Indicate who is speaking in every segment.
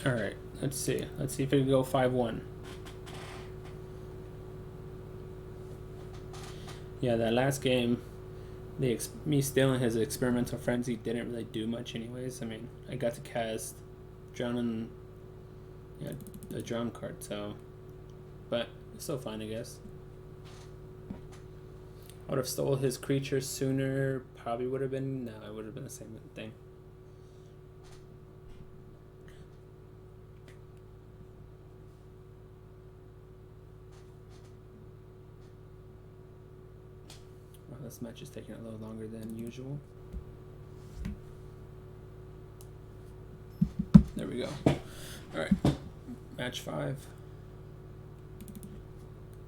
Speaker 1: Alright, let's see. Let's see if it can go 5-1. Yeah, that last game, me stealing his Experimental Frenzy didn't really do much anyways. I mean, I got to cast Drown and the Drown card, so... But, it's still fine, I guess. I would have stole his creature sooner, probably would have been... No, it would have been the same thing. Well, this match is taking a little longer than usual. There we go. Alright, match 5.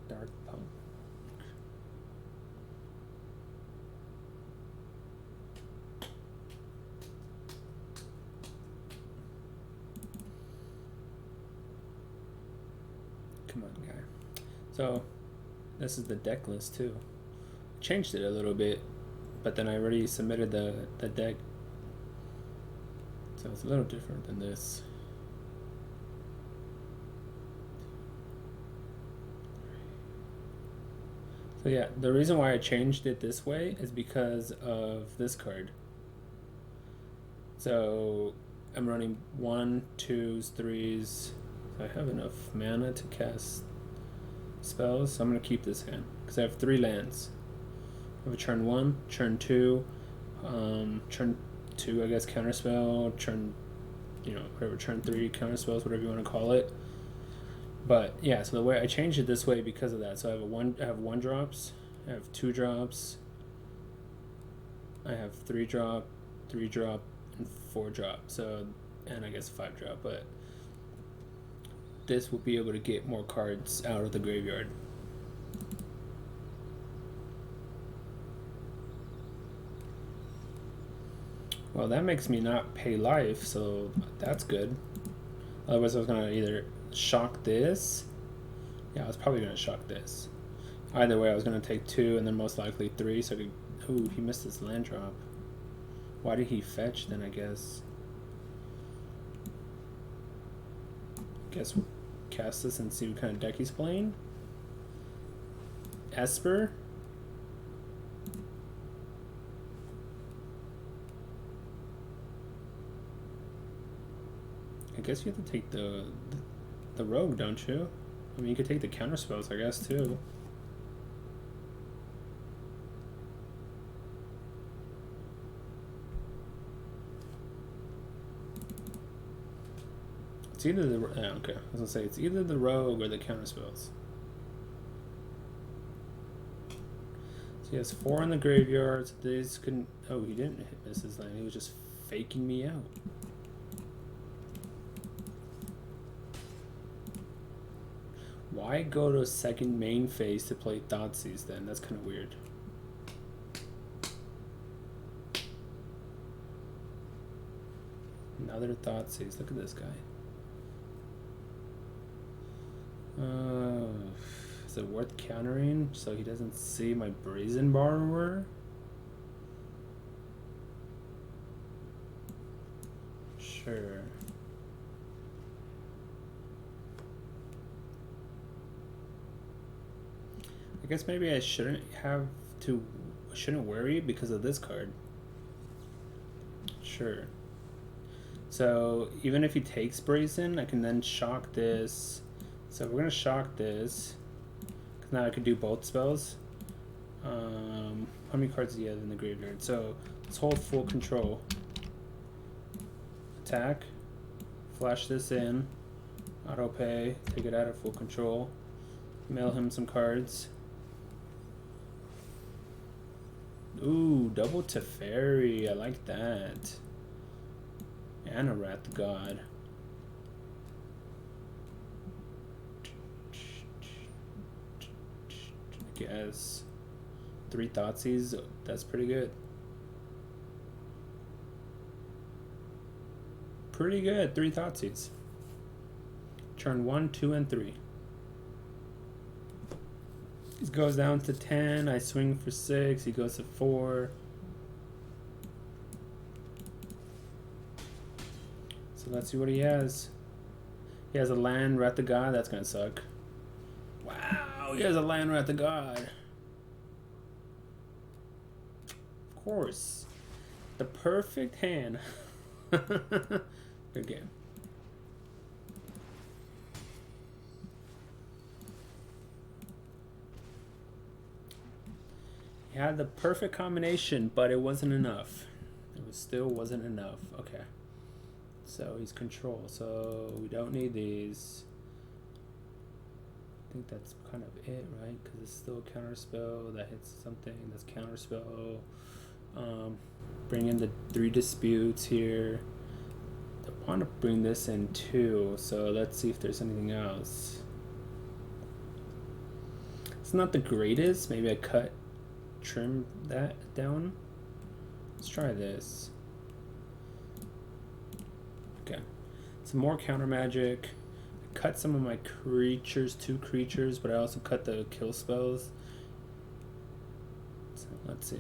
Speaker 1: Dark Punk. Come on, guy. So, this is the deck list too. Changed it a little bit, but then I already submitted the deck. So it's a little different than this. So yeah, the reason why I changed it this way is because of this card. So I'm running 1, 2s, 3s. So I have enough mana to cast spells, so I'm going to keep this hand because I have 3 lands. I have a turn 1, turn 2, turn 2 I guess counterspell, turn, whatever, turn 3 counterspells, whatever you want to call it. But yeah, so the way I changed it this way because of that. So I have 1 drops, I have 2 drops, I have 3 drop, 3 drop, and 4 drop. So, and I guess 5 drop, but this will be able to get more cards out of the graveyard. Well, that makes me not pay life, so that's good. Otherwise I was gonna either shock this. Yeah, I was probably gonna shock this. Either way, I was gonna take 2 and then most likely 3. So I could. Ooh, he missed his land drop. Why did he fetch then? I guess we'll cast this and see what kind of deck he's playing. Esper. I guess you have to take the rogue, don't you? I mean, you could take the counter spells, I guess, too. It's either the... okay, I was gonna say, it's either the rogue or the counter spells. So he has 4 in the graveyard, so these couldn't... Oh, he didn't miss his land, he was just faking me out. Why go to a second main phase to play Thoughtseize then? That's kind of weird. Another Thoughtseize. Look at this guy. Is it worth countering so he doesn't see my Brazen Borrower? Sure. I guess maybe I shouldn't worry because of this card. Sure. So even if he takes Brazen, I can then shock this. So we're gonna shock this, because now I can do both spells. How many cards do you have in the graveyard? So let's hold full control. Attack. Flash this in. Auto pay. Take it out of full control. Mail him some cards. Ooh, double Teferi. I like that. And a Wrath God. I guess 3 Thoughtseize. That's pretty good. Pretty good. 3 Thoughtseize. Turn 1, 2, and 3. He goes down to 10. I swing for 6. He goes to 4. So let's see what he has. He has a land, Wrath the God. That's gonna suck. Wow, he has a land, Wrath the God. Of course. The perfect hand. Good game. He had the perfect combination, but it wasn't enough. Still wasn't enough. Okay. So he's control. So we don't need these. I think that's kind of it, right? Because it's still a counter spell that hits something. That's counter spell. Bring in the 3 disputes here. I want to bring this in too. So let's see if there's anything else. It's not the greatest. Maybe I trim that down. Let's try this. Okay. Some more counter magic. I cut some of my creatures, 2 creatures, but I also cut the kill spells. So let's see.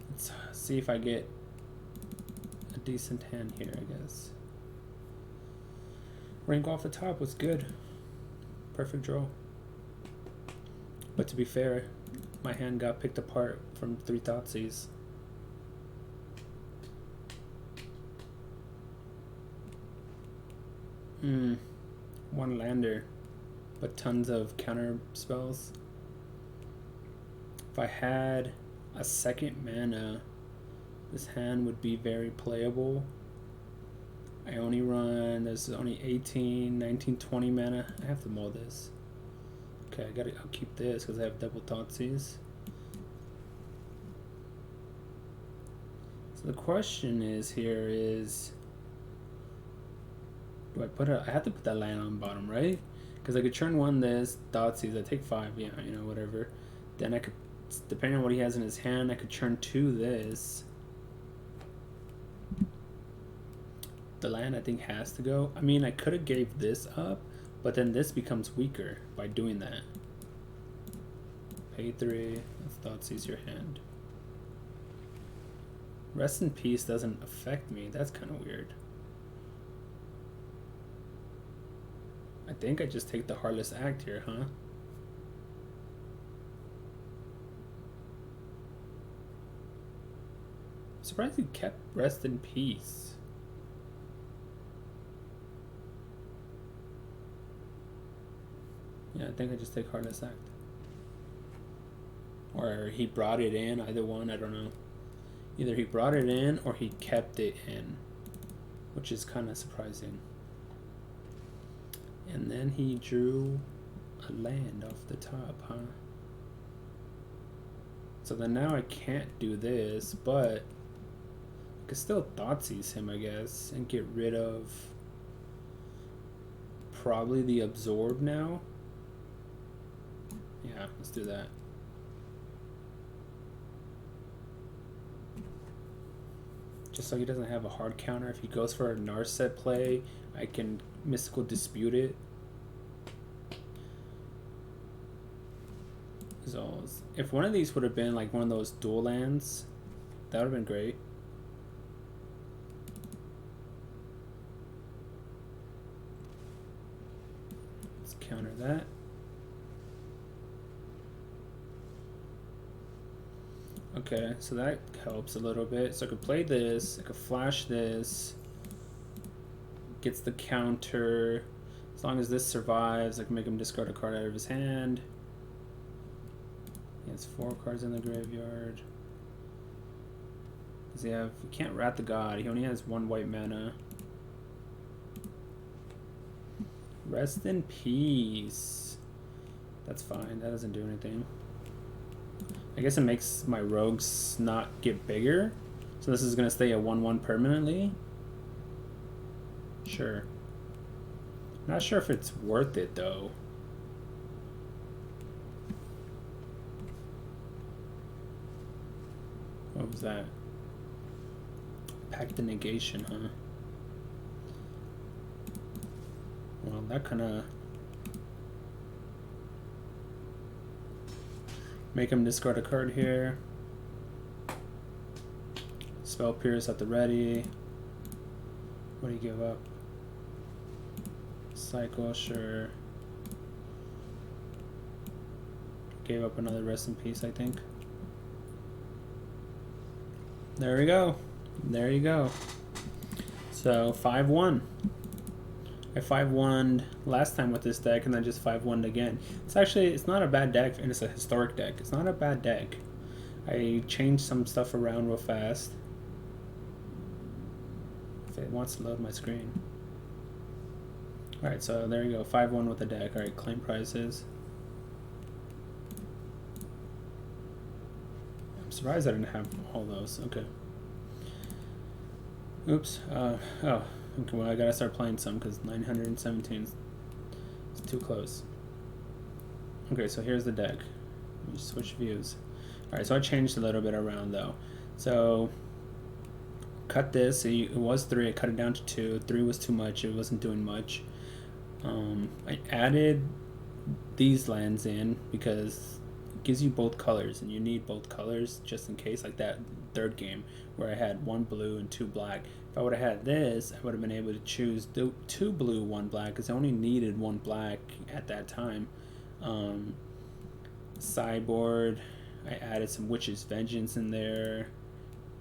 Speaker 1: Let's see if I get a decent hand here, I guess. Rank off the top was good. Perfect draw. But to be fair, my hand got picked apart from 3 Thoughtseize. One lander, but tons of counter spells. If I had a second mana, this hand would be very playable. I only run, there's only 18, 19, 20 mana. I have to mull this. Okay, I'll keep this because I have double Thoughtseize. So the question is do I put I have to put that land on bottom, right? Because I could turn 1 this, Thoughtseize, I take 5, yeah, you know, whatever. Then I could, depending on what he has in his hand, I could turn 2 this. The land I think has to go. I mean, I could have gave this up, but then this becomes weaker by doing that. Pay 3, let's Thoughtseize your hand. Rest in Peace doesn't affect me, that's kind of weird. I think I just take the Heartless Act here, huh? I'm surprised he kept Rest in Peace. Yeah, I think I just take Heartless Act. Or he brought it in, either one, I don't know. Either he brought it in or he kept it in, which is kind of surprising. And then he drew a land off the top, huh? So then now I can't do this, but I could still Thoughtseize him, I guess, and get rid of probably the Absorb now. Yeah, let's do that. Just so he doesn't have a hard counter. If he goes for a Narset play, I can Mystical Dispute it. So if one of these would have been like one of those dual lands, that would have been great. Let's counter that. Okay, so that helps a little bit. So I could play this, I could flash this, gets the counter. As long as this survives, I can make him discard a card out of his hand. He has 4 cards in the graveyard. Does he have, he can't Wrath the God, he only has 1 white mana. Rest in Peace. That's fine, that doesn't do anything. I guess it makes my rogues not get bigger. So this is going to stay at 1/1 permanently. Sure. Not sure if it's worth it though. What was that? Pact the Negation, huh? Well, that kind of make him discard a card here. Spell Pierce at the ready. What do you give up? Cycle, sure. Gave up another rest in peace, I think. There we go. There you go. So 5-1. I 5-1'd last time with this deck, and then just 5-1'd again. It's not a bad deck, and it's a historic deck. It's not a bad deck. I changed some stuff around real fast. If it wants to load my screen. Alright, so there you go. 5-1 with the deck. Alright, claim prizes. I'm surprised I didn't have all those. Okay. Oops. Oh. Okay, well, I gotta start playing some because 917 is too close. Okay, so here's the deck. Let me switch views. Alright, so I changed a little bit around though. So, cut this. It was 3. I cut it down to 2. 3 was too much. It wasn't doing much. I added these lands in because it gives you both colors, and you need both colors just in case, like that third game where I had 1 blue and 2 black. If I would have had this, I would have been able to choose 2 blue, 1 black, because I only needed 1 black at that time. Sideboard, I added some Witch's Vengeance in there.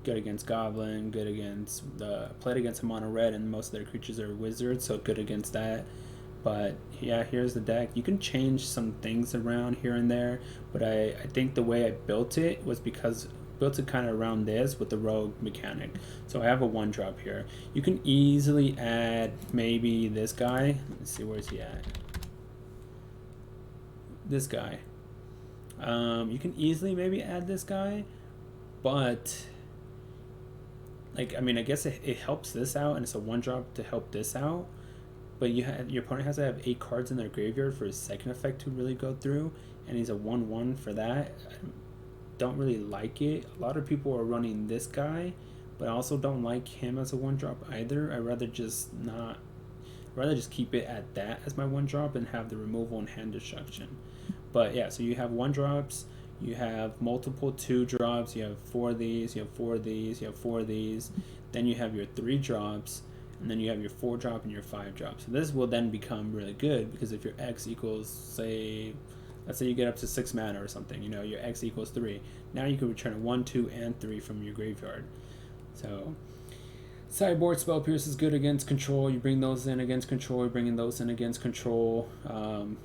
Speaker 1: Good against Goblin, good against played against a mono red, and most of their creatures are wizards, so good against that. But yeah, here's the deck. You can change some things around here and there, but I think the way I built it was because built it kind of around this with the rogue mechanic. So I have a 1-drop here. You can easily add maybe this guy. Let's see, where's he at? This guy. You can easily maybe add this guy, but like, I mean, I guess it helps this out, and it's a 1-drop to help this out. But your opponent has to have 8 cards in their graveyard for his second effect to really go through, and he's a 1/1 for that. I don't really like it. A lot of people are running this guy, but I also don't like him as a 1-drop either. I'd rather just keep it at that as my 1-drop and have the removal and hand destruction. But yeah, so you have 1-drops, you have multiple 2-drops, you have 4 of these, you have 4 of these, you have 4 of these, then you have your 3-drops, and then you have your 4-drop and your 5-drop. So this will then become really good, because if your X equals, let's say you get up to 6 mana or something, your X equals 3. Now you can return a 1, 2, and 3 from your graveyard. So sideboard Spell Pierce is good against control. You bring those in against control. You're bringing those in against control.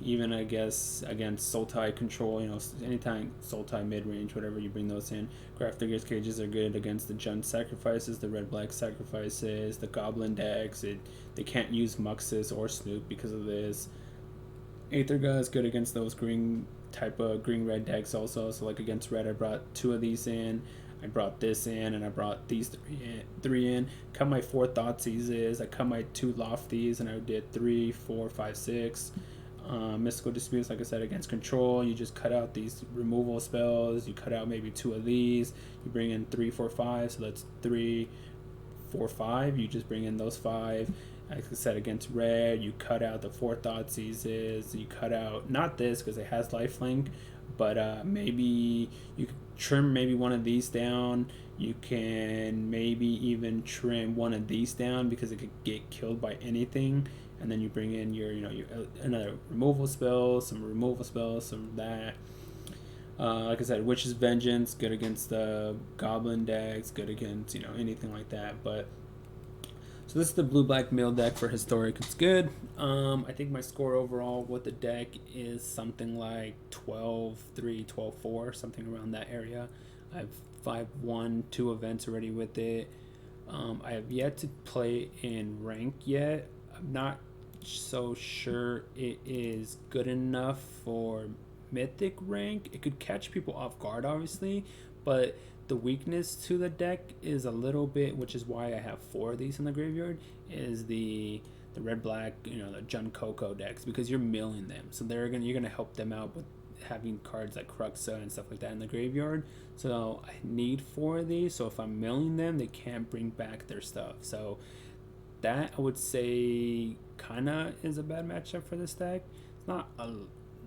Speaker 1: Even, I guess, against Sultai control. Anytime Sultai mid-range, whatever, you bring those in. Grafdigger's Cages are good against the Jund sacrifices, the red-black sacrifices, the Goblin decks. They can't use Muxus or Snoop because of this. Aetherga is good against those type of green-red decks also. So like against red, I brought 2 of these in. I brought this in, and I brought these 3 in. Cut my 4 Thoughtseize. I cut my 2 Lofties, and I did 3, 4, 5, 6. Mystical Disputes, like I said, against control. You just cut out these removal spells. You cut out maybe 2 of these. You bring in 3, 4, 5. So that's 3, 4, 5. You just bring in those 5. Like I said, against red, you cut out the 4 Thoughtseizes. You cut out, not this because it has lifelink, but maybe you could trim maybe one of these down. You can maybe even trim one of these down because it could get killed by anything. And then you bring in your another removal spell, some removal spells, some of that. Like I said, Witch's Vengeance, good against the Goblin decks, good against anything like that. But so this is the blue-black mill deck for historic. It's good. I think my score overall with the deck is something like 12-3, 12-4, something around that area. I have 5-1, 2 events already with it. I have yet to play in rank yet. I'm not so sure it is good enough for Mythic rank. It could catch people off guard, obviously, but the weakness to the deck is a little bit, which is why I have 4 of these in the graveyard, is the red black, the Jund Coco decks, because you're milling them, so you're gonna help them out with having cards like Cruxa and stuff like that in the graveyard. So I need 4 of these, so if I'm milling them, they can't bring back their stuff. So that, I would say, kinda is a bad matchup for this deck. It's not a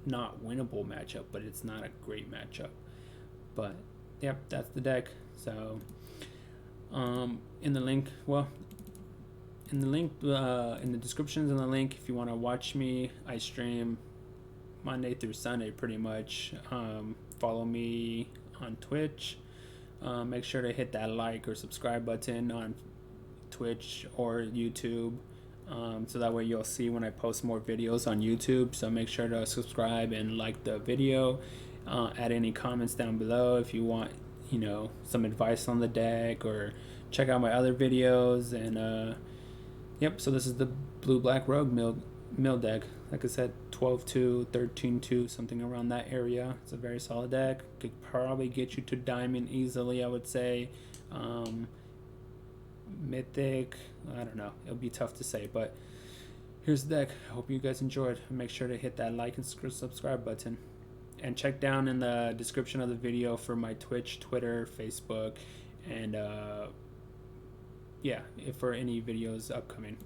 Speaker 1: not winnable matchup, but it's not a great matchup. But yep, that's the deck. So in the link, well, in the link, in the descriptions in the link, if you want to watch me, I stream Monday through Sunday pretty much. Follow me on Twitch. Make sure to hit that like or subscribe button on Twitch or YouTube, so that way you'll see when I post more videos on YouTube. So make sure to subscribe and like the video. Add any comments down below if you want, some advice on the deck, or check out my other videos. And yep, so this is the Blue Black Rogue mill deck. Like I said, 12-2, 13-2, something around that area. It's a very solid deck. Could probably get you to Diamond easily, I would say. Mythic, I don't know. It'll be tough to say, but here's the deck. I hope you guys enjoyed. Make sure to hit that like and subscribe button. And check down in the description of the video for my Twitch, Twitter, Facebook, and yeah, for any videos upcoming.